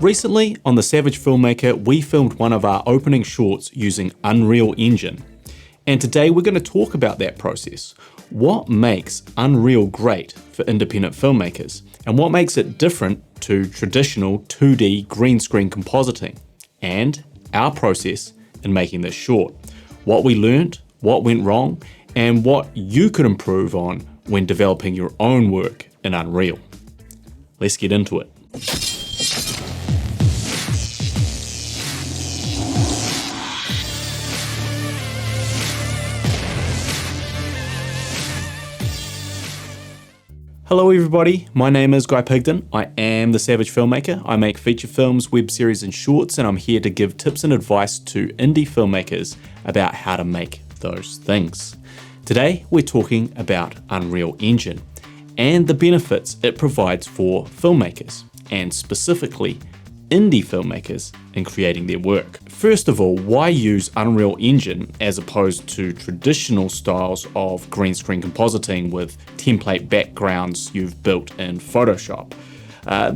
Recently, on The Savage Filmmaker, we filmed one of our opening shorts using Unreal Engine. And today we're going to talk about that process. What makes Unreal great for independent filmmakers? And what makes it different to traditional 2D green screen compositing? And our process in making this short. What we learned, what went wrong, and what you could improve on when developing your own work in Unreal. Let's get into it. Hello everybody, my name is Guy Pigden. I am the Savage Filmmaker. I make feature films, web series and shorts, and I'm here to give tips and advice to indie filmmakers about how to make those things. Today we're talking about Unreal Engine and the benefits it provides for filmmakers, and specifically indie filmmakers in creating their work. First of all, why use Unreal Engine as opposed to traditional styles of green screen compositing with template backgrounds you've built in Photoshop?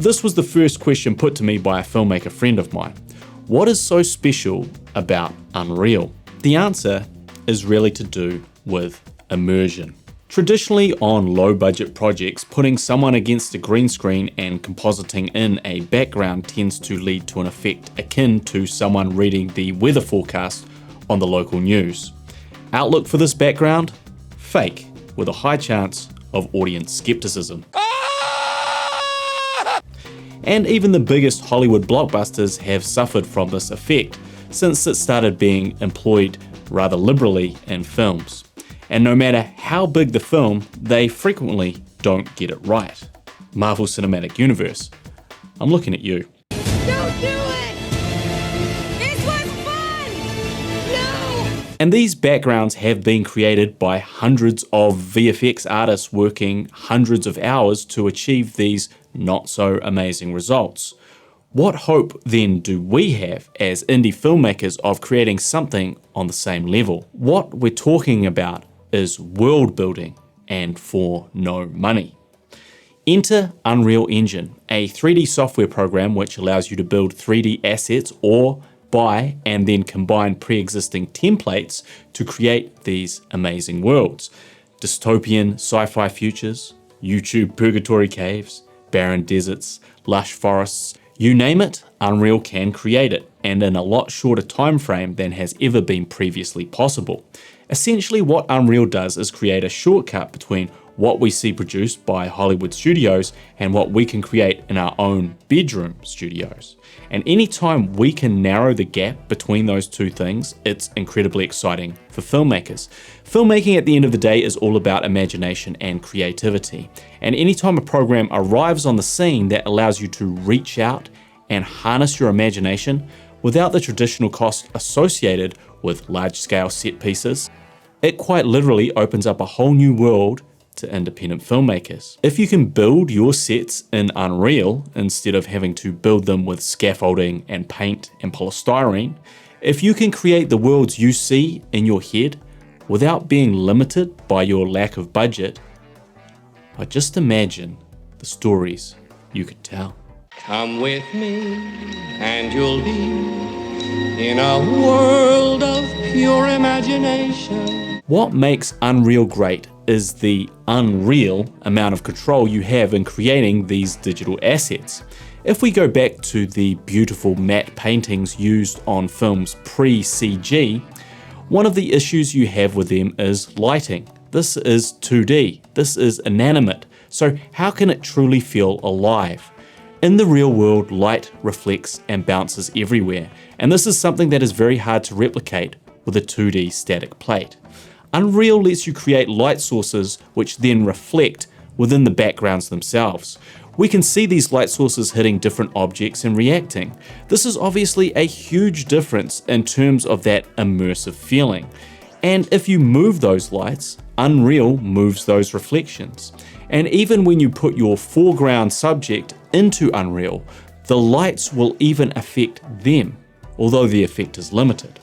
This was the first question put to me by a filmmaker friend of mine. What is so special about Unreal? The answer is really to do with immersion. Traditionally, on low-budget projects, putting someone against a green screen and compositing in a background tends to lead to an effect akin to someone reading the weather forecast on the local news. Outlook for this background? Fake, with a high chance of audience skepticism. And even the biggest Hollywood blockbusters have suffered from this effect, since it started being employed rather liberally in films. And no matter how big the film, they frequently don't get it right. Marvel Cinematic Universe, I'm looking at you. Don't do it! This was fun! No! And these backgrounds have been created by hundreds of VFX artists working hundreds of hours to achieve these not so amazing results. What hope then do we have as indie filmmakers of creating something on the same level? What we're talking about is world building and for no money. Enter Unreal Engine, a 3D software program which allows you to build 3D assets or buy and then combine pre-existing templates to create these amazing worlds. Dystopian sci-fi futures, YouTube purgatory caves, barren deserts, lush forests, you name it, Unreal can create it, and in a lot shorter time frame than has ever been previously possible. Essentially, what Unreal does is create a shortcut between what we see produced by Hollywood studios and what we can create in our own bedroom studios. And anytime we can narrow the gap between those two things, it's incredibly exciting for filmmakers. Filmmaking at the end of the day is all about imagination and creativity. And anytime a program arrives on the scene that allows you to reach out and harness your imagination without the traditional cost associated with large-scale set pieces, it quite literally opens up a whole new world to independent filmmakers. If you can build your sets in Unreal instead of having to build them with scaffolding and paint and polystyrene, if you can create the worlds you see in your head without being limited by your lack of budget, I just imagine the stories you could tell. Come with me and you'll be in a world of pure imagination. What makes Unreal great is the unreal amount of control you have in creating these digital assets. If we go back to the beautiful matte paintings used on films pre-CG, one of the issues you have with them is lighting. This is 2D, this is inanimate, so how can it truly feel alive? In the real world, light reflects and bounces everywhere, and this is something that is very hard to replicate with a 2D static plate. Unreal lets you create light sources which then reflect within the backgrounds themselves. We can see these light sources hitting different objects and reacting. This is obviously a huge difference in terms of that immersive feeling. And if you move those lights, Unreal moves those reflections. And even when you put your foreground subject into Unreal, the lights will even affect them, although the effect is limited.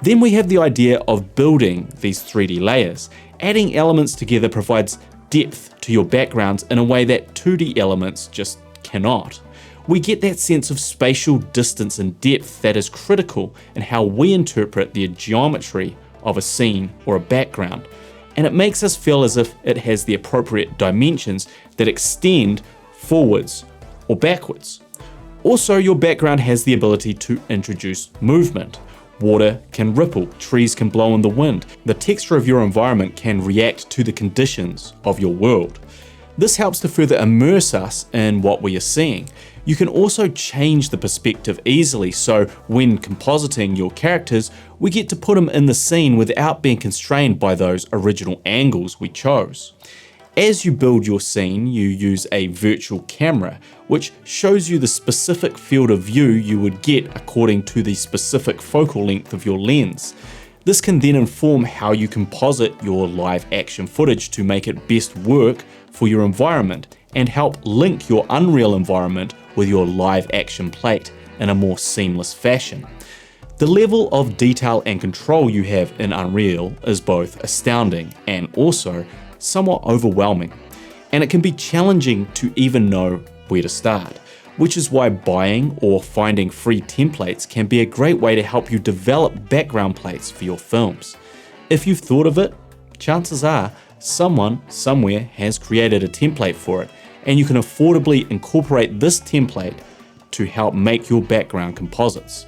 Then we have the idea of building these 3D layers. Adding elements together provides depth to your backgrounds in a way that 2D elements just cannot. We get that sense of spatial distance and depth that is critical in how we interpret the geometry of a scene or a background, and it makes us feel as if it has the appropriate dimensions that extend forwards or backwards. Also, your background has the ability to introduce movement. Water can ripple, trees can blow in the wind. The texture of your environment can react to the conditions of your world. This helps to further immerse us in what we are seeing. You can also change the perspective easily, so when compositing your characters, we get to put them in the scene without being constrained by those original angles we chose. As you build your scene, you use a virtual camera, which shows you the specific field of view you would get according to the specific focal length of your lens. This can then inform how you composite your live action footage to make it best work for your environment and help link your Unreal environment with your live action plate in a more seamless fashion. The level of detail and control you have in Unreal is both astounding and also somewhat overwhelming, and it can be challenging to even know where to start, which is why buying or finding free templates can be a great way to help you develop background plates for your films. If you've thought of it, chances are someone somewhere has created a template for it, and you can affordably incorporate this template to help make your background composites.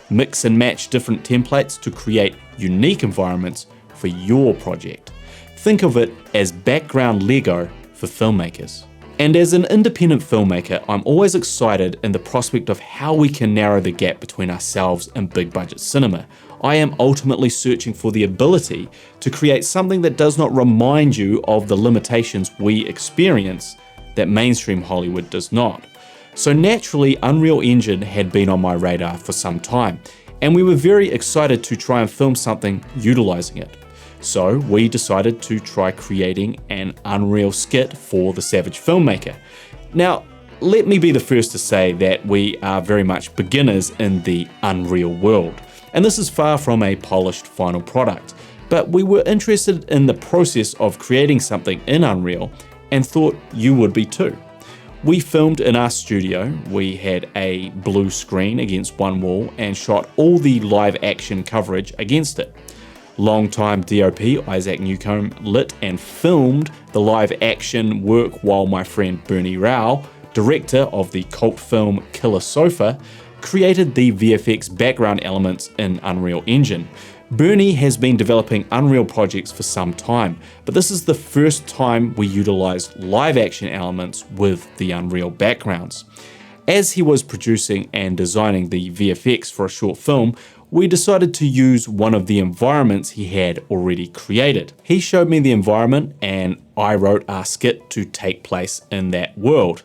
Mix and match different templates to create unique environments for your project. Think of it as background Lego for filmmakers. And as an independent filmmaker, I'm always excited in the prospect of how we can narrow the gap between ourselves and big budget cinema. I am ultimately searching for the ability to create something that does not remind you of the limitations we experience that mainstream Hollywood does not. So naturally, Unreal Engine had been on my radar for some time, and we were very excited to try and film something utilizing it. So we decided to try creating an Unreal skit for the Savage Filmmaker. Now, let me be the first to say that we are very much beginners in the Unreal world, and this is far from a polished final product, but we were interested in the process of creating something in Unreal and thought you would be too. We filmed in our studio. We had a blue screen against one wall and shot all the live action coverage against it. Longtime DOP Isaac Newcombe lit and filmed the live action work while my friend Bernie Rao, director of the cult film Killer Sofa, created the VFX background elements in Unreal Engine. Bernie has been developing Unreal projects for some time, but this is the first time we utilized live action elements with the Unreal backgrounds. As he was producing and designing the VFX for a short film, we decided to use one of the environments he had already created. He showed me the environment and I wrote our skit to take place in that world.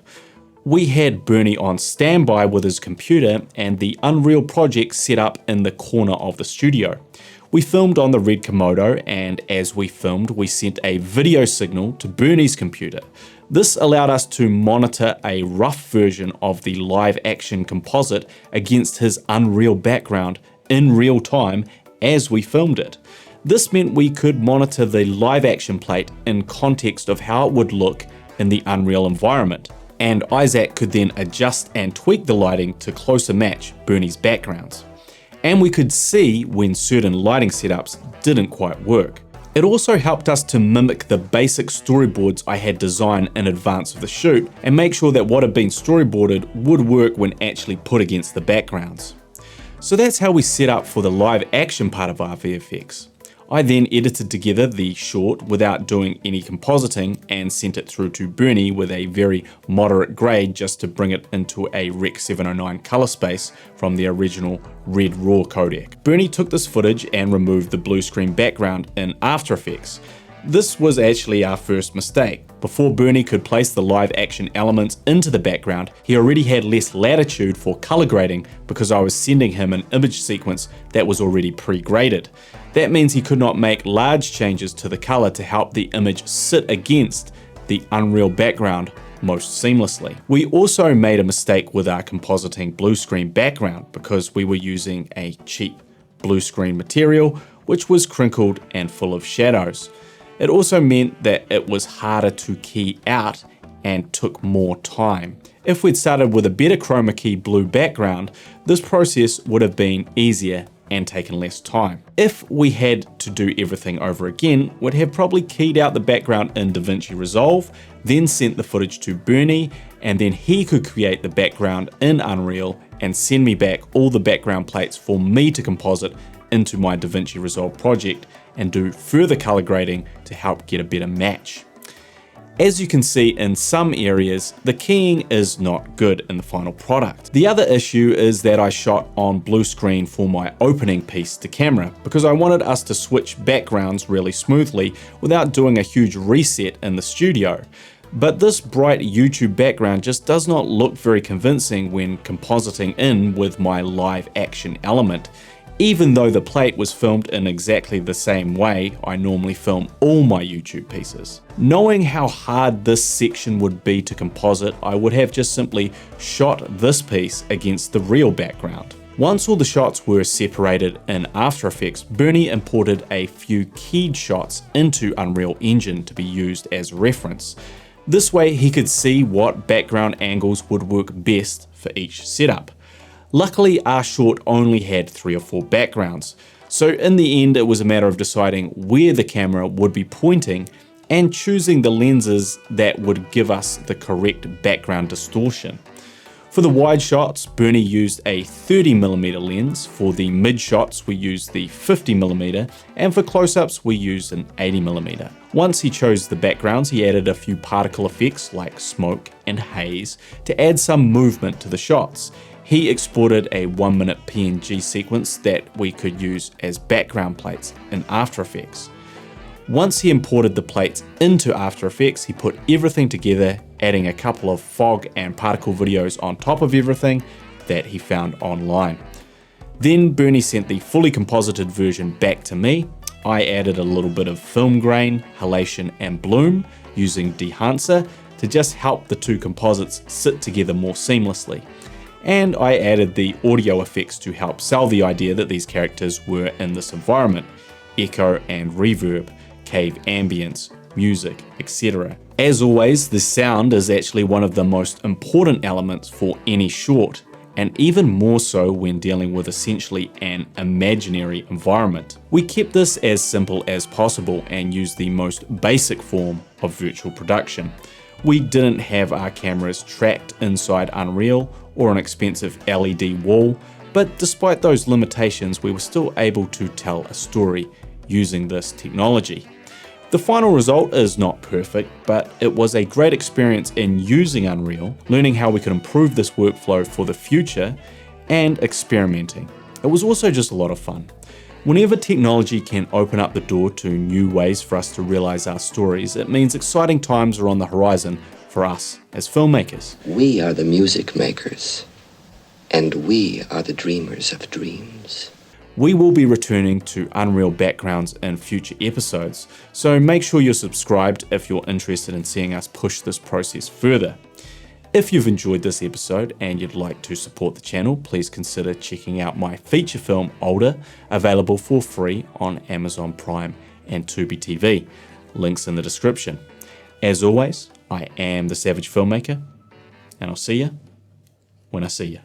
We had Bernie on standby with his computer and the Unreal project set up in the corner of the studio. We filmed on the red Komodo, and as we filmed, we sent a video signal to Bernie's computer. This allowed us to monitor a rough version of the live action composite against his Unreal background in real time as we filmed it. This meant we could monitor the live action plate in context of how it would look in the Unreal environment, and Isaac could then adjust and tweak the lighting to closer match Bernie's backgrounds. And we could see when certain lighting setups didn't quite work. It also helped us to mimic the basic storyboards I had designed in advance of the shoot and make sure that what had been storyboarded would work when actually put against the backgrounds. So that's how we set up for the live action part of our VFX. I then edited together the short without doing any compositing and sent it through to Bernie with a very moderate grade just to bring it into a Rec 709 color space from the original Red RAW codec. Bernie took this footage and removed the blue screen background in After Effects. This was actually our first mistake. Before Bernie could place the live action elements into the background, he already had less latitude for color grading because I was sending him an image sequence that was already pre-graded. That means he could not make large changes to the color to help the image sit against the Unreal background most seamlessly. We also made a mistake with our compositing blue screen background because we were using a cheap blue screen material which was crinkled and full of shadows. It also meant that it was harder to key out and took more time. If we'd started with a better chroma key blue background, this process would have been easier and taken less time. If we had to do everything over again, we'd have probably keyed out the background in DaVinci Resolve, then sent the footage to Bernie, and then he could create the background in Unreal and send me back all the background plates for me to composite into my DaVinci Resolve project and do further color grading to help get a better match. As you can see, in some areas, the keying is not good in the final product. The other issue is that I shot on blue screen for my opening piece to camera because I wanted us to switch backgrounds really smoothly without doing a huge reset in the studio. But this bright YouTube background just does not look very convincing when compositing in with my live action element, even though the plate was filmed in exactly the same way I normally film all my YouTube pieces. Knowing how hard this section would be to composite, I would have just simply shot this piece against the real background. Once all the shots were separated in After Effects, Bernie imported a few keyed shots into Unreal Engine to be used as reference. This way he could see what background angles would work best for each setup. Luckily, our short only had 3 or 4 backgrounds, so in the end it was a matter of deciding where the camera would be pointing and choosing the lenses that would give us the correct background distortion. For the wide shots, Bernie used a 30mm lens, for the mid shots we used the 50mm, and for close-ups we used an 80mm. Once he chose the backgrounds, he added a few particle effects like smoke and haze to add some movement to the shots. He exported a 1-minute PNG sequence that we could use as background plates in After Effects. Once he imported the plates into After Effects, he put everything together, adding a couple of fog and particle videos on top of everything that he found online. Then Bernie sent the fully composited version back to me. I added a little bit of film grain, halation and bloom using Dehancer to just help the two composites sit together more seamlessly. And I added the audio effects to help sell the idea that these characters were in this environment: echo and reverb, cave ambience, music, etc. As always, the sound is actually one of the most important elements for any short, and even more so when dealing with essentially an imaginary environment. We kept this as simple as possible and used the most basic form of virtual production. We didn't have our cameras tracked inside Unreal or an expensive LED wall, but despite those limitations, we were still able to tell a story using this technology. The final result is not perfect, but it was a great experience in using Unreal, learning how we could improve this workflow for the future, and experimenting. It was also just a lot of fun. Whenever technology can open up the door to new ways for us to realize our stories, it means exciting times are on the horizon for us as filmmakers. We are the music makers, and we are the dreamers of dreams. We will be returning to Unreal backgrounds in future episodes, so make sure you're subscribed if you're interested in seeing us push this process further. If you've enjoyed this episode and you'd like to support the channel, please consider checking out my feature film Older, available for free on Amazon Prime and Tubi TV. Links in the description. As always, I am the Savage Filmmaker, and I'll see you when I see you.